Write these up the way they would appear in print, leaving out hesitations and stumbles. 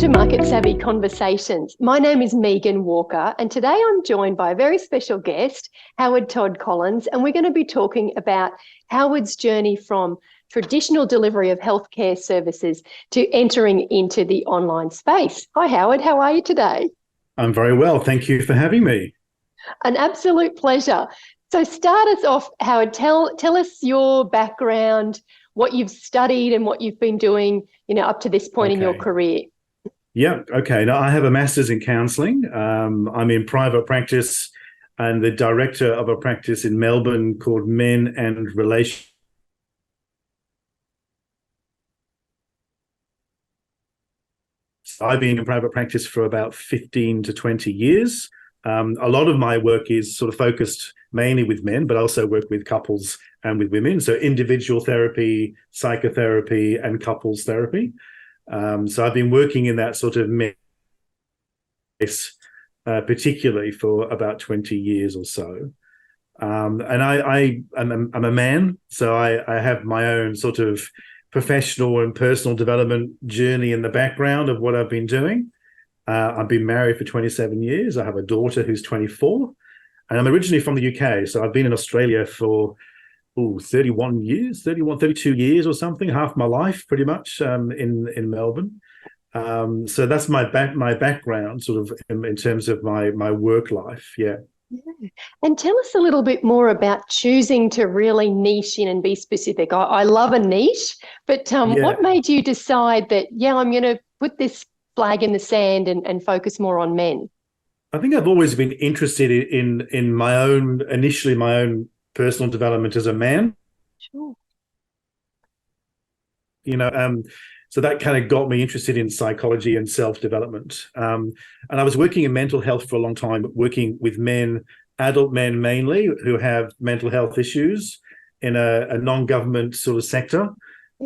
to Market Savvy Conversations. My name is Megan Walker, and today I'm joined by a very special guest, Howard Todd Collins, and we're going to be talking about Howard's journey from traditional delivery of healthcare services to entering into the online space. Hi, Howard. How are you today? I'm very well. Thank you for having me. An absolute pleasure. So start us off, Howard. Tell us your background, what you've studied and what you've been doing, up to this point in your career. Yeah. Okay. Now, I have a master's in counselling. I'm in private practice and the director of a practice in Melbourne called Men and Relations. I've been in private practice for about 15 to 20 years. A lot of my work is sort of focused mainly with men, but I also work with couples and with women. So individual therapy, psychotherapy, and couples therapy. So I've been working in that sort of mess, particularly for about 20 years or so. And I'm a man, so I have my own sort of professional and personal development journey in the background of what I've been doing. I've been married for 27 years. I have a daughter who's 24, and I'm originally from the UK. So I've been in Australia for 32 years or something, half my life pretty much, in Melbourne. So that's my background sort of in terms of my work life. Yeah. Yeah. And tell us a little bit more about choosing to really niche in and be specific. I love a niche, but what made you decide that, I'm going to put this flag in the sand and focus more on men? I think I've always been interested in initially my own personal development as a man. Sure. So that kind of got me interested in psychology and self-development. And I was working in mental health for a long time, working with men, adult men mainly, who have mental health issues in a non-government sort of sector.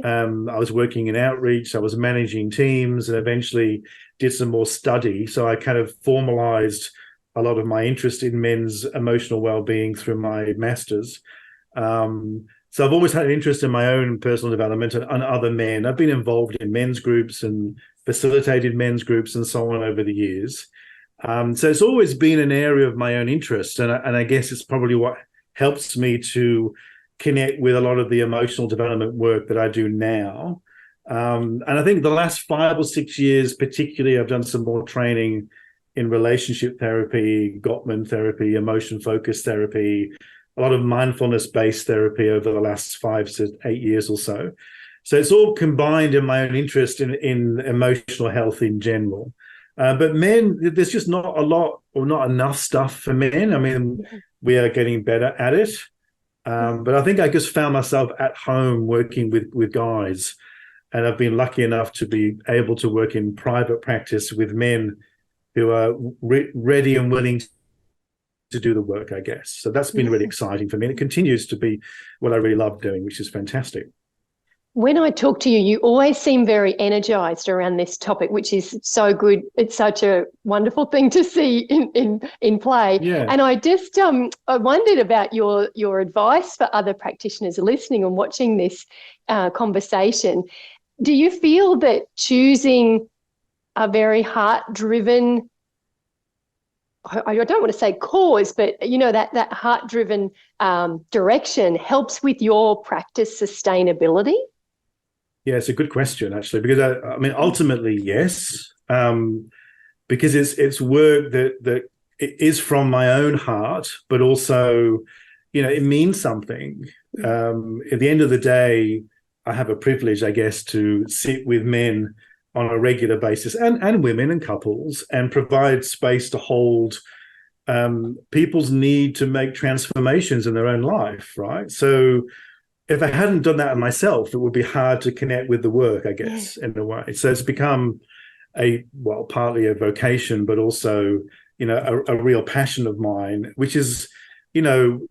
I was working in outreach, I was managing teams, and eventually did some more study. So I kind of formalized a lot of my interest in men's emotional well-being through my master's. So I've always had an interest in my own personal development and other men. I've been involved in men's groups and facilitated men's groups and so on over the years. So it's always been an area of my own interest. And I guess it's probably what helps me to connect with a lot of the emotional development work that I do now. And I think the last 5 or 6 years, particularly, I've done some more training in relationship therapy, Gottman therapy, emotion-focused therapy, a lot of mindfulness-based therapy over the last 5 to 8 years or so. So it's all combined in my own interest in emotional health in general. But men, there's just not a lot or not enough stuff for men. I mean, we are getting better at it. But I think I just found myself at home working with guys. And I've been lucky enough to be able to work in private practice with men who are ready and willing to do the work, I guess. So that's been really exciting for me. And it continues to be what I really love doing, which is fantastic. When I talk to you, you always seem very energized around this topic, which is so good. It's such a wonderful thing to see in play. Yeah. And I just I wondered about your advice for other practitioners listening and watching this conversation. Do you feel that choosing a very heart-driven, I don't want to say cause, but that heart-driven direction helps with your practice sustainability? Yeah, it's a good question, actually, because I mean, ultimately, yes, because it's work that it is from my own heart, but also, it means something. At the end of the day, I have a privilege, I guess, to sit with men on a regular basis and women and couples and provide space to hold people's need to make transformations in their own life, right? So if I hadn't done that myself, it would be hard to connect with the work, I guess, in a way. So it's become partly a vocation, but also, a real passion of mine, which is,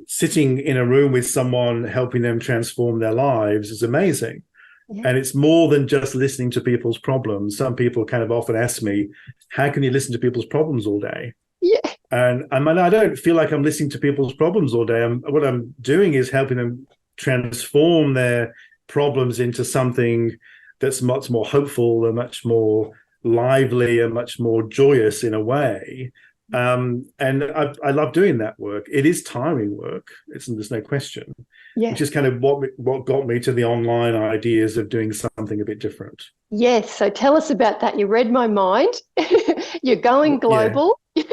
sitting in a room with someone, helping them transform their lives is amazing. Yeah. And it's more than just listening to people's problems. Some people kind of often ask me, how can you listen to people's problems all day? Yeah. And I don't feel like I'm listening to people's problems all day. What I'm doing is helping them transform their problems into something that's much more hopeful and much more lively and much more joyous in a way. And I love doing that work. It is tiring work. There's no question. Yeah. Which is kind of what got me to the online ideas of doing something a bit different. Yes. So tell us about that. You read my mind. You're going global. Yeah.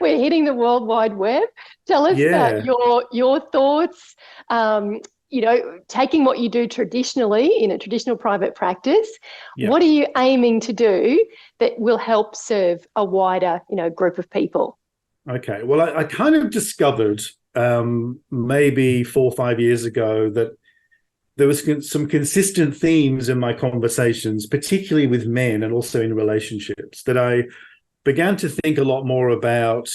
we're hitting the World Wide Web. Tell us about your thoughts. Taking what you do traditionally in a traditional private practice. Yeah. What are you aiming to do that will help serve a wider, group of people? Okay. Well, I kind of discovered maybe 4 or 5 years ago that there was some consistent themes in my conversations, particularly with men and also in relationships, that I began to think a lot more about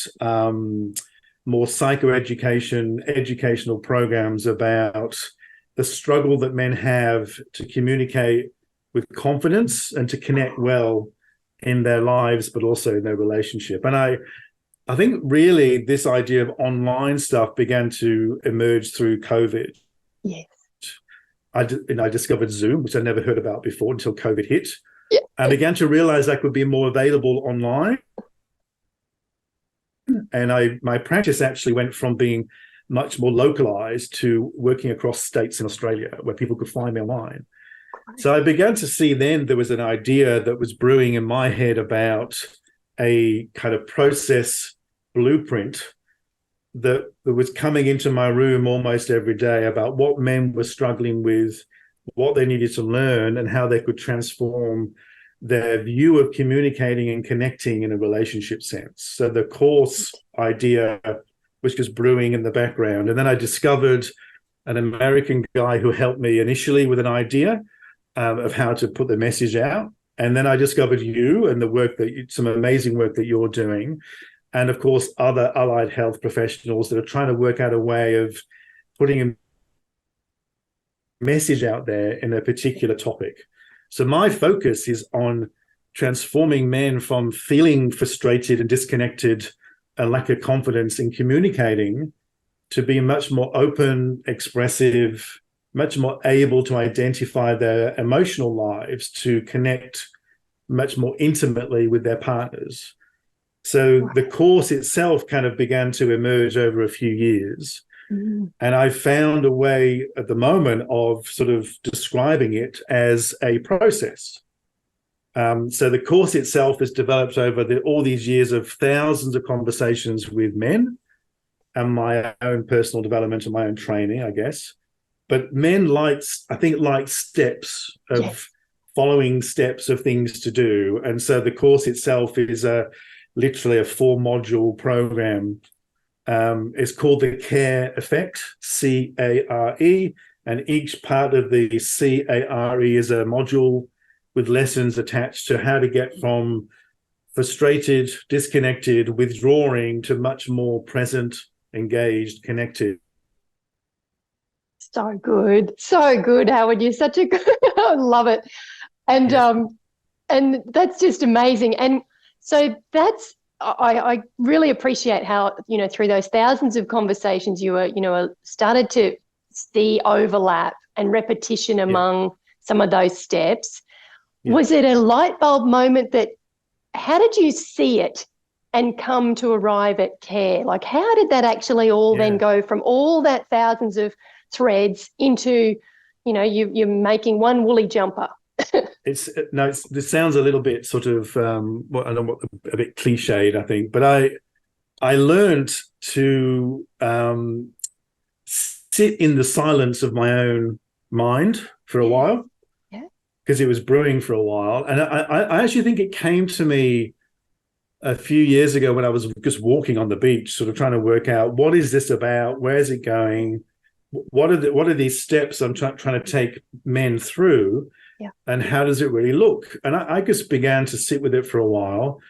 more psychoeducation, educational programs about the struggle that men have to communicate with confidence and to connect well in their lives, but also in their relationship. And I think really this idea of online stuff began to emerge through COVID. Yes. I discovered Zoom, which I never heard about before until COVID hit. Yeah. I began to realize I could be more available online. And my practice actually went from being much more localized to working across states in Australia where people could find me online. So I began to see then there was an idea that was brewing in my head about a kind of process blueprint that was coming into my room almost every day about what men were struggling with, what they needed to learn, and how they could transform their view of communicating and connecting in a relationship sense. So the course idea was just brewing in the background. And then I discovered an American guy who helped me initially with an idea of how to put the message out. And then I discovered you and some amazing work that you're doing. And of course, other allied health professionals that are trying to work out a way of putting a message out there in a particular topic. So my focus is on transforming men from feeling frustrated and disconnected and lack of confidence in communicating to be much more open, expressive, much more able to identify their emotional lives, to connect much more intimately with their partners. So the course itself kind of began to emerge over a few years. Mm-hmm. And I found a way at the moment of sort of describing it as a process. So the course itself has developed over all these years of thousands of conversations with men and my own personal development and my own training, I guess. But men like steps of following steps of things to do. And so the course itself is literally a 4-module program. It's called the CARE Effect, CARE, and each part of the CARE is a module with lessons attached to how to get from frustrated, disconnected, withdrawing to much more present, engaged, connected. So good, Howard. You're such a good, I love it. And and that's just amazing. And so I really appreciate how, through those thousands of conversations you were, started to see overlap and repetition among some of those steps. Yeah. Was it a light bulb moment how did you see it and come to arrive at CARE? Like, how did that actually all then go from all that thousands of threads into, you're making one woolly jumper? This sounds a little bit sort of a bit cliched, I think, but I learned to sit in the silence of my own mind for a while, because it was brewing for a while, and I actually think it came to me a few years ago when I was just walking on the beach, sort of trying to work out, what is this about? Where is it going? What are these steps I'm trying to take men through? Yeah. And how does it really look? And I just began to sit with it for a while.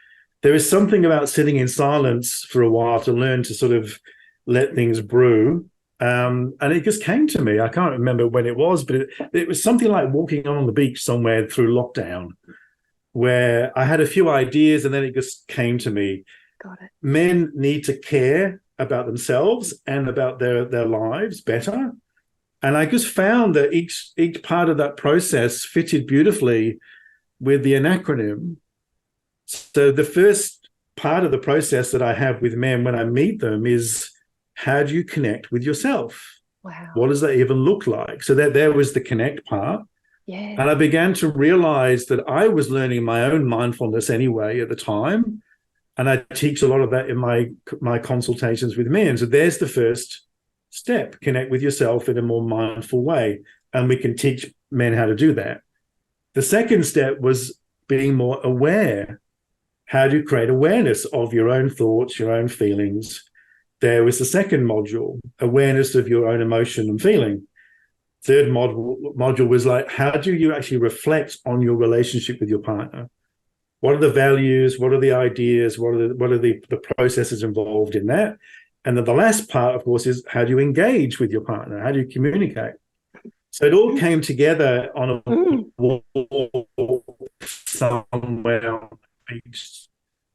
There is something about sitting in silence for a while to learn to sort of let things brew. And it just came to me. I can't remember when it was, but it was something like walking on the beach somewhere through lockdown, where I had a few ideas and then it just came to me. Got it. Men need to care about themselves and about their lives better. And I just found that each part of that process fitted beautifully with the acronym. So the first part of the process that I have with men when I meet them is, how do you connect with yourself? Wow. What does that even look like? So that there was the connect part. Yeah. And I began to realize that I was learning my own mindfulness anyway at the time. And I teach a lot of that in my consultations with men. So there's the first step, connect with yourself in a more mindful way. And we can teach men how to do that. The second step was being more aware. How do you create awareness of your own thoughts, your own feelings? There was the second module, awareness of your own emotion and feeling. Third module was like, how do you actually reflect on your relationship with your partner? What are the values? What are the ideas? What are the processes involved in that? And then the last part, of course, is how do you engage with your partner? How do you communicate? So it all came together on a wall somewhere on the beach,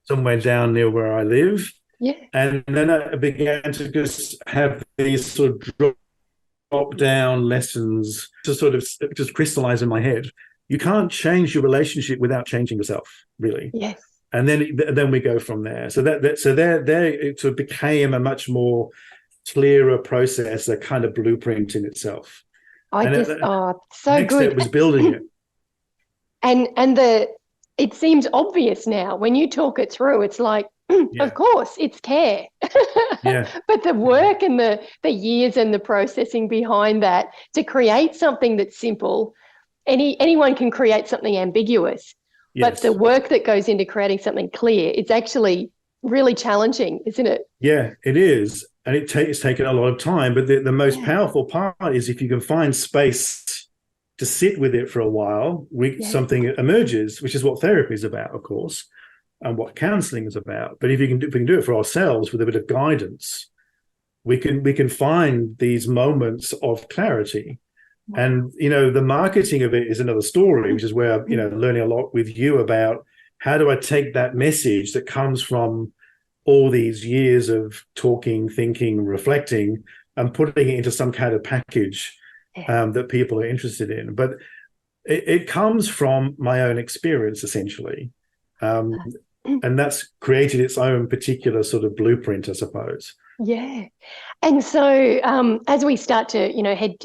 somewhere down near where I live. Yeah. And then I began to just have these sort of drop down lessons to sort of just crystallize in my head. You can't change your relationship without changing yourself, really. Yes. And then we go from there. So there it sort of became a much more clearer process, a kind of blueprint in itself. So next good. Step was building it. And it seems obvious now when you talk it through. It's like, of course, it's care. Yeah. But the work and the years and the processing behind that to create something that's simple, anyone can create something ambiguous. Yes. But the work that goes into creating something clear, it's actually really challenging, isn't it? Yeah, it is. And it's taken a lot of time. But the most powerful part is if you can find space to sit with it for a while, something emerges, which is what therapy is about, of course, and what counseling is about. But if we can do it for ourselves with a bit of guidance, we can find these moments of clarity. And, the marketing of it is another story, which is where, learning a lot with you about how do I take that message that comes from all these years of talking, thinking, reflecting, and putting it into some kind of package that people are interested in. But it comes from my own experience, essentially. And that's created its own particular sort of blueprint, I suppose. Yeah. And so as we start to,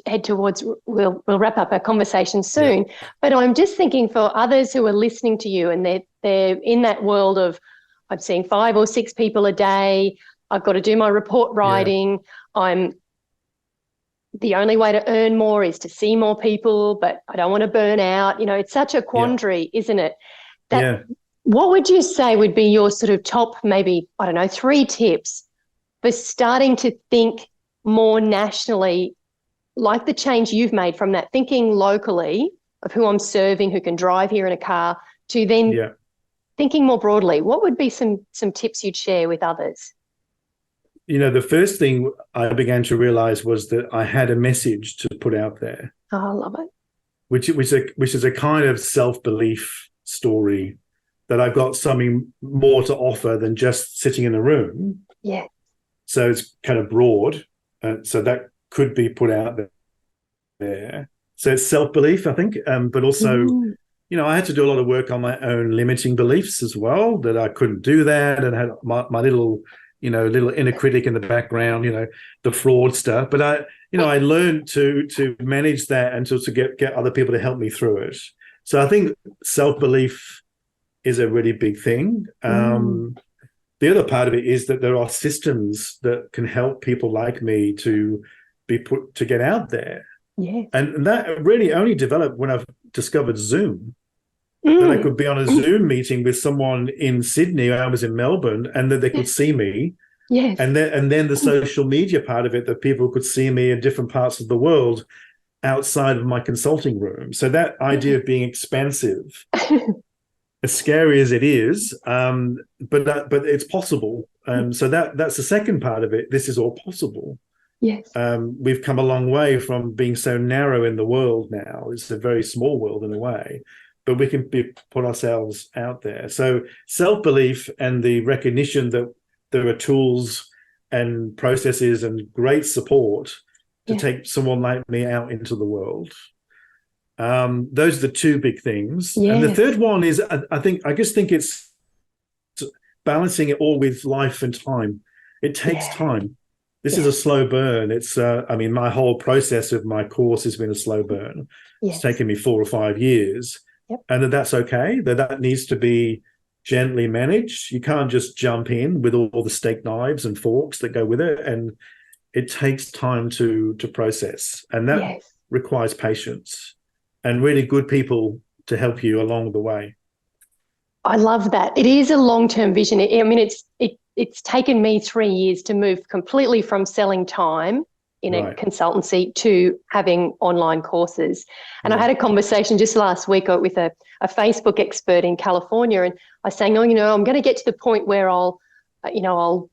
head towards, we'll wrap up our conversation soon, but I'm just thinking for others who are listening to you and they're in that world of, I'm seeing 5 or 6 people a day, I've got to do my report writing, the only way to earn more is to see more people, but I don't want to burn out. It's such a quandary, isn't it? What would you say would be your sort of top, maybe, 3 tips for starting to think more nationally, like the change you've made from that thinking locally of who I'm serving, who can drive here in a car, to then thinking more broadly? What would be some tips you'd share with others? The first thing I began to realize was that I had a message to put out there. Oh, I love it. Which is a kind of self-belief story that I've got something more to offer than just sitting in a room. Yeah. So it's kind of broad. So that could be put out there. So it's self-belief, I think, but also, I had to do a lot of work on my own limiting beliefs as well, that I couldn't do that, and had my little inner critic in the background, the fraudster. But I learned to manage that and to get other people to help me through it. So I think self-belief is a really big thing. The other part of it is that there are systems that can help people like me to get out there. Yeah. And that really only developed when I've discovered Zoom. That I could be on a Zoom meeting with someone in Sydney, I was in Melbourne, and that they could see me. Yes. And then the social media part of it, that people could see me in different parts of the world outside of my consulting room. So that idea of being expansive, as scary as it is, but it's possible. So that's the second part of it. This is all possible. Yes. We've come a long way from being so narrow in the world now. It's a very small world in a way, but we can put ourselves out there. So self-belief and the recognition that there are tools and processes and great support to take someone like me out into the world. Those are the two big things. And the third one is, I just think it's balancing it all with life and time. It takes time. This is a slow burn. It's, my whole process of my course has been a slow burn. It's taken me 4 or 5 years, and that's okay. That needs to be gently managed. You can't just jump in with all the steak knives and forks that go with it, and it takes time to process, and that requires patience and really good people to help you along the way. I love that. It is a long-term vision. It's taken me 3 years to move completely from selling time in a consultancy to having online courses. And I had a conversation just last week with a Facebook expert in California, and I was saying, I'm going to get to the point where I'll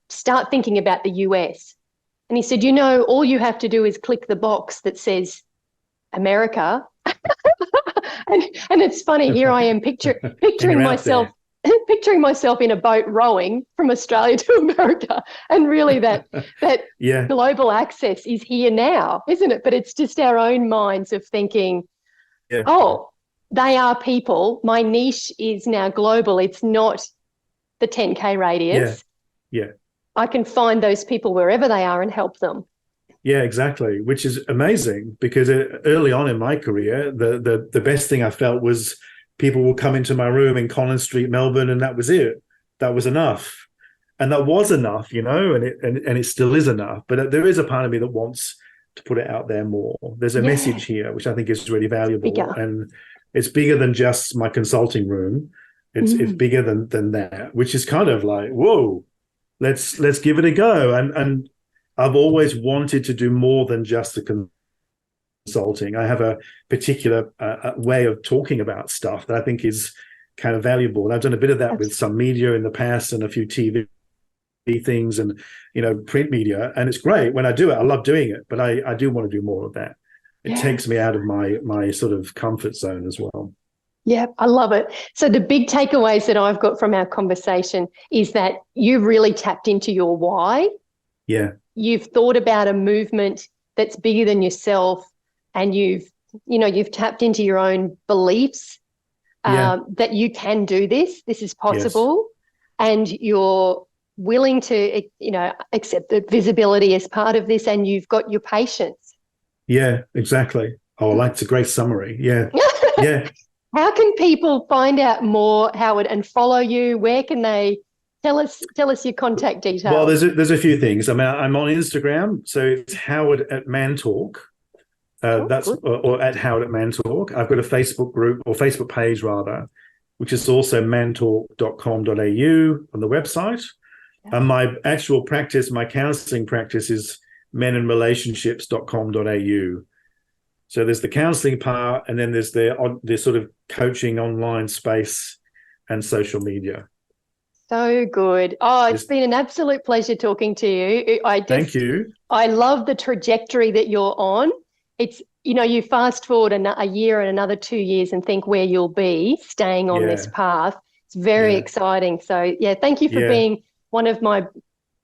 start thinking about the US. And he said, all you have to do is click the box that says America. and it's funny, here I am picturing myself in a boat rowing from Australia to America, and really that global access is here now, isn't it? But it's just our own minds of thinking, oh, they are people. My niche is now global. It's not the 10K radius. Yeah. I can find those people wherever they are and help them. Yeah, exactly, which is amazing, because early on in my career, the best thing I felt was people will come into my room in Collins Street, Melbourne, and that was it. That was enough. And that was enough, and it still is enough. But there is a part of me that wants to put it out there more. There's a message here, which I think is really valuable. And it's bigger than just my consulting room. It's bigger than that, which is kind of like, whoa, let's give it a go. And I've always wanted to do more than just the consulting. I have a particular way of talking about stuff that I think is kind of valuable. And I've done a bit of that with some media in the past and a few TV things and, print media. And it's great. When I do it, I love doing it, but I do want to do more of that. It takes me out of my sort of comfort zone as well. Yeah, I love it. So the big takeaways that I've got from our conversation is that you've really tapped into your why. Yeah. You've thought about a movement that's bigger than yourself, and you've tapped into your own beliefs that you can do this. This is possible, and you're willing to, accept the visibility as part of this, and you've got your patience. Yeah, exactly. Oh, it's a great summary. Yeah, yeah. How can people find out more, Howard, and follow you? Where can they tell us your contact details? Well, there's a few things. I'm on Instagram, so it's Howard at Man Talk. Or at Howard at Man Talk. I've got a Facebook group, or Facebook page rather, which is also mantalk.com.au on the website. And my actual practice, my counselling practice, is menandrelationships.com.au. So there's the counselling part, and then there's the sort of coaching online space and social media. So good. Oh, it's been an absolute pleasure talking to you. Thank you. I love the trajectory that you're on. It's, you fast forward a year and another 2 years and think where you'll be staying on this path. It's very exciting. So, thank you for being one of my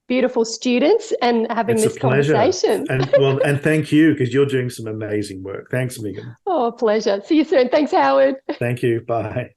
beautiful students and having this conversation. And thank you, because you're doing some amazing work. Thanks, Megan. Oh, pleasure. See you soon. Thanks, Howard. Thank you. Bye.